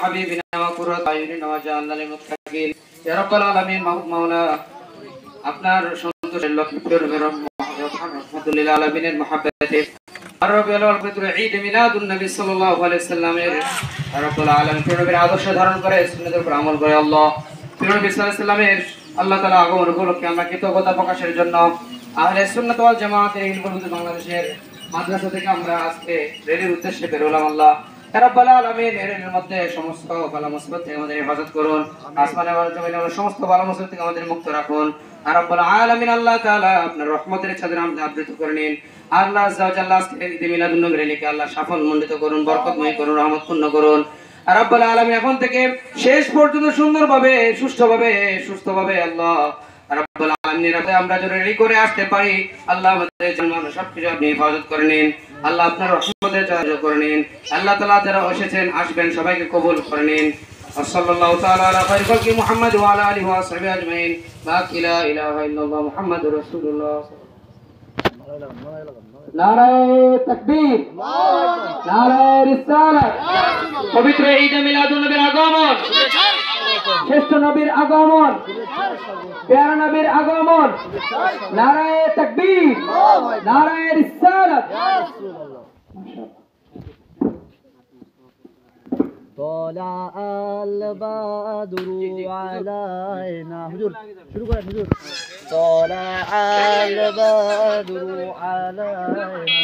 حبيبنا وقرة أعيننا واجعلنا للمتقين يا رب العالمين مولا আপনার সন্তোষের লক্ষ্মীপুর রহমাতুল্লিল আলামিনের মহব্বতে রবিউল আউয়াল পবিত্র ঈদ মিলাদুন নবী সাল্লাল্লাহু আলাইহি সাল্লামের রব্বুল আলামিন নবীর আদর্শ ধারণ করে সুন্নাতের উপর আমল করে আল্লাহ নবী সাল্লাল্লাহু আলাইহি সাল্লামের আল্লাহ তাআলা আগমন উপলক্ষে আমরা কৃতজ্ঞতা প্রকাশের জন্য আহলে সুন্নাত ওয়াল জামাতের হিলপুর বাংলাদেশের মাদ্রাসা থেকে আমরা আজকে রেলির উদ্দেশ্যে বের হলাম। আল্লাহ রব্বুল আলামিন এর মধ্যে সমস্ত বালা মুসিবত থেকে আমাদের হেফাজত করুন, আসমানে ওয়াল জমিনে সমস্ত বালা মুসিবত থেকে আমাদের মুক্ত রাখুন। আর রব্বুল আলামিন আল্লাহ তাআলা আপনার রহমতের ছাদরে আমাদের আবৃত করে নিন। আল্লাহ আযজা ওয়া জাল্লা আজকে ঈদ মিলাদুন নবী রেলিকে আল্লাহ সাফল্যমণ্ডিত করুন, বরকতময় করুন, রহমতপূর্ণ করুন। আর রব্বুল আলামিন এখন থেকে শেষ পর্যন্ত সুন্দরভাবে সুস্থভাবে আল্লাহ রব্বুল আলামিনের রাতে আমরা যেন রেডি করে আসতে পারি। আল্লাহ আমাদের জন্য সবকিছু আপনি হেফাজত করে নিন। আল্লাহ আপনার রহমতের সাহায্য করে নিন। আল্লাহ তাআলা যারা এসেছেন আসবেন সবাইকে কবুল করে নিন। সাল্লাল্লাহু তাআলা আলা খায়রি খালকি মুহাম্মদ ওয়া আলা আলিহি ওয়া সাহবিহি আজমাইন। লা ইলাহা ইল্লাল্লাহ মুহাম্মাদুর রাসূলুল্লাহ। নারায়ে তাকবীর, নারায়ে রিসালাত। পবিত্র ঈদ মিলাদুন নবীর আগমন, শ্রেষ্ঠ নবীর আগমন, প্যারা নবীর আগমন। নারায়ে তাকবীর, নারায়ে রিসালাত। طلع البدر علينا حضور شروع করেন হুজুর طلع البدر علينا